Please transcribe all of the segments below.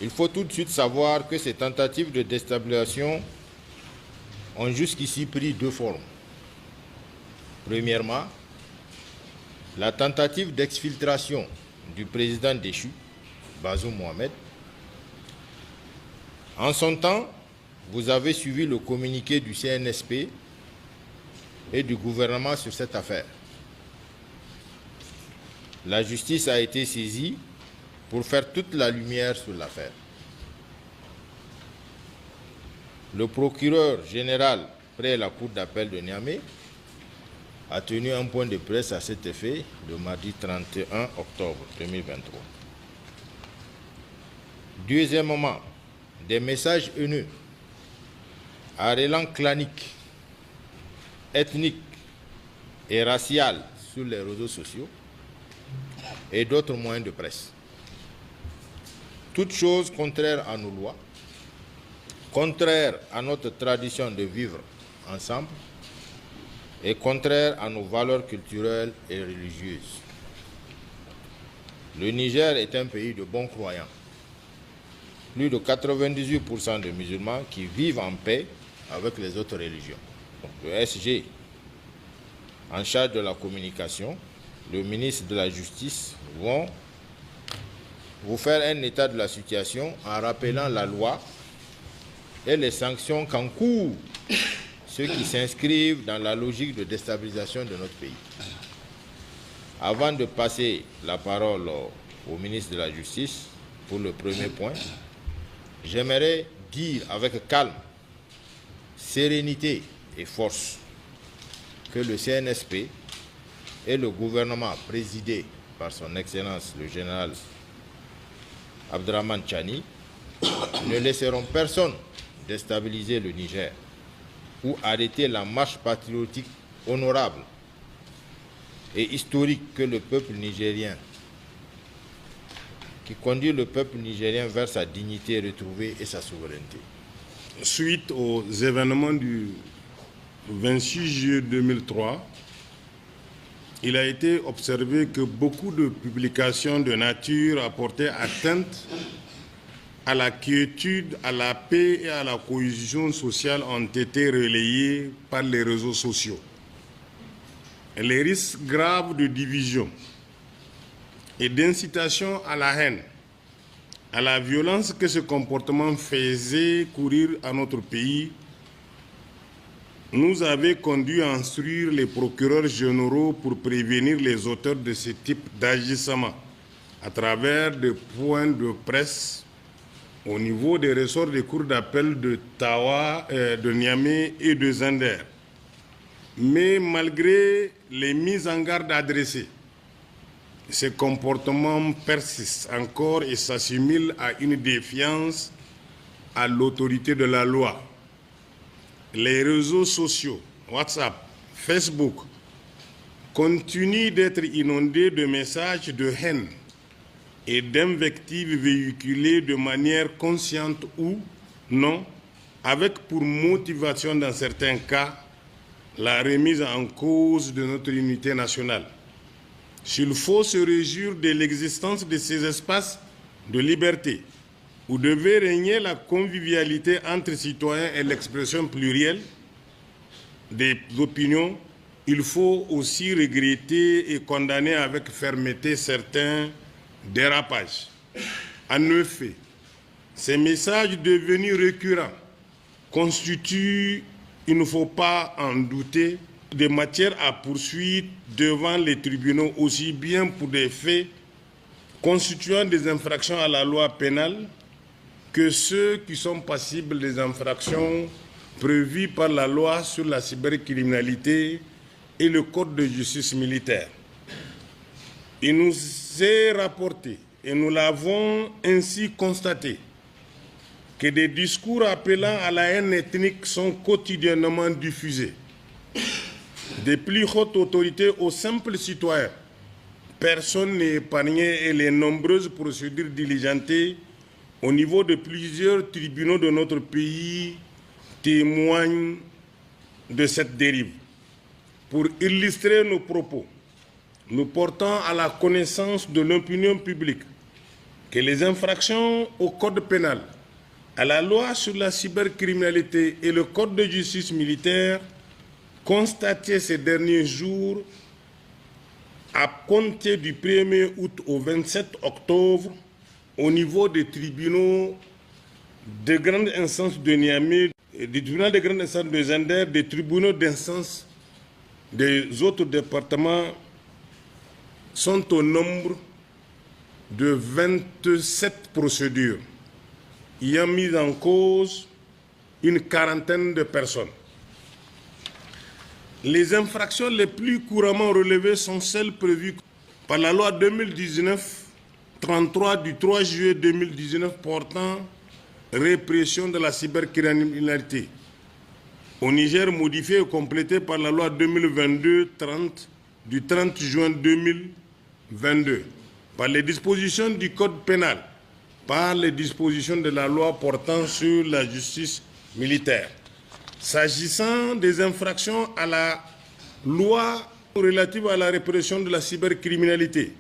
Il faut tout de suite savoir que ces tentatives de déstabilisation ont jusqu'ici pris deux formes. Premièrement, la tentative d'exfiltration du président déchu, Bazoum Mohamed. En son temps, vous avez suivi le communiqué du CNSP et du gouvernement sur cette affaire. La justice a été saisie pour faire toute la lumière sur l'affaire. Le procureur général près la cour d'appel de Niamey a tenu un point de presse à cet effet le mardi 31 octobre 2023. Deuxièmement, des messages haineux à relents claniques, ethniques et raciales sur les réseaux sociaux et d'autres moyens de presse. Toutes choses contraires à nos lois, contraires à notre tradition de vivre ensemble et contraires à nos valeurs culturelles et religieuses. Le Niger est un pays de bons croyants. Plus de 98% de musulmans qui vivent en paix avec les autres religions. Le SG, en charge de la communication, le ministre de la Justice vont vous faire un état de la situation en rappelant la loi et les sanctions qu'encourent ceux qui s'inscrivent dans la logique de déstabilisation de notre pays. Avant de passer la parole au ministre de la Justice pour le premier point, j'aimerais dire avec calme, sérénité et force que le CNSP et le gouvernement présidé par son Excellence le général Abdrahmane Tchani ne laisseront personne déstabiliser le Niger ou arrêter la marche patriotique honorable et historique que le peuple nigérien, qui conduit le peuple nigérien vers sa dignité retrouvée et sa souveraineté. Suite aux événements du 26 juillet 2003, il a été observé que beaucoup de publications de nature à porter atteinte à la quiétude, à la paix et à la cohésion sociale ont été relayées par les réseaux sociaux. Les risques graves de division et d'incitation à la haine, à la violence que ce comportement faisait courir à notre pays, nous avaient conduit à instruire les procureurs généraux pour prévenir les auteurs de ce type d'agissement à travers des points de presse au niveau des ressorts des cours d'appel de Tawa, de Niamey et de Zender. Mais malgré les mises en garde adressées, ces comportements persistent encore et s'assimilent à une défiance à l'autorité de la loi. Les réseaux sociaux, WhatsApp, Facebook, continuent d'être inondés de messages de haine et d'invectives véhiculées de manière consciente ou non, avec pour motivation dans certains cas la remise en cause de notre unité nationale. S'il faut se réjouir de l'existence de ces espaces de liberté, où devait régner la convivialité entre citoyens et l'expression plurielle des opinions, il faut aussi regretter et condamner avec fermeté certains dérapages. En effet, ces messages devenus récurrents constituent, il ne faut pas en douter, des matières à poursuite devant les tribunaux, aussi bien pour des faits constituant des infractions à la loi pénale que ceux qui sont passibles des infractions prévues par la loi sur la cybercriminalité et le code de justice militaire. Il nous est rapporté, et nous l'avons ainsi constaté, que des discours appelant à la haine ethnique sont quotidiennement diffusés. Des plus hautes autorités aux simples citoyens, personne n'est épargné et les nombreuses procédures diligentées au niveau de plusieurs tribunaux de notre pays témoignent de cette dérive. Pour illustrer nos propos, nous portons à la connaissance de l'opinion publique que les infractions au code pénal, à la loi sur la cybercriminalité et le code de justice militaire constatées ces derniers jours à compter du 1er août au 27 octobre au niveau des tribunaux de grande instance de Niamey, du tribunal de grande instance de Zender, des tribunaux d'instance des autres départements sont au nombre de 27 procédures ayant mis en cause une quarantaine de personnes. Les infractions les plus couramment relevées sont celles prévues par la loi 2019-33 du 3 juillet 2019 portant répression de la cybercriminalité. Au Niger, modifiée et complétée par la loi 2022-30 du 30 juin 2022, par les dispositions du code pénal, par les dispositions de la loi portant sur la justice militaire. S'agissant des infractions à la loi relative à la répression de la cybercriminalité,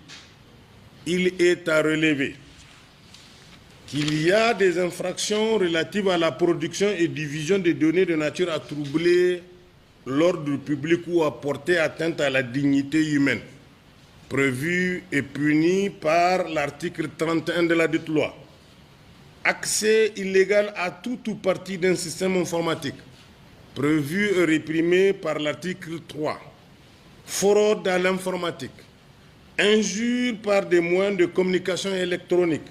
il est à relever qu'il y a des infractions relatives à la production et diffusion des données de nature à troubler l'ordre public ou à porter atteinte à la dignité humaine, prévues et punies par l'article 31 de la dite loi. Accès illégal à tout ou partie d'un système informatique, prévu et réprimé par l'article 3. Fraude à l'informatique. Injure par des moyens de communication électronique,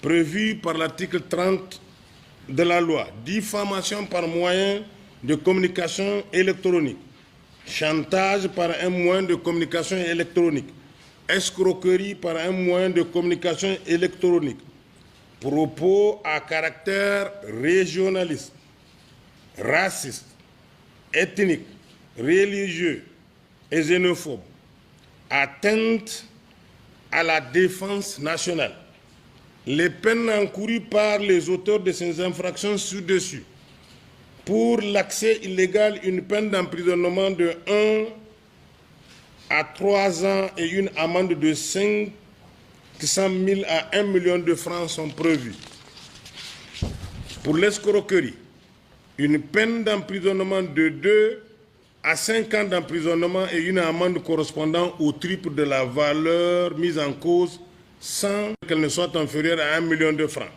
prévu par l'article 30 de la loi. Diffamation par moyen de communication électronique. Chantage par un moyen de communication électronique. Escroquerie par un moyen de communication électronique. Propos à caractère régionaliste, raciste, ethnique, religieux et xénophobe. Atteinte à la défense nationale. Les peines encourues par les auteurs de ces infractions ci-dessus. Pour l'accès illégal, une peine d'emprisonnement de 1 à 3 ans et une amende de 500 000 à 1 million de francs sont prévus. Pour l'escroquerie, une peine d'emprisonnement de 2 à 5 ans d'emprisonnement et une amende correspondant au triple de la valeur mise en cause sans qu'elle ne soit inférieure à 1 million de francs.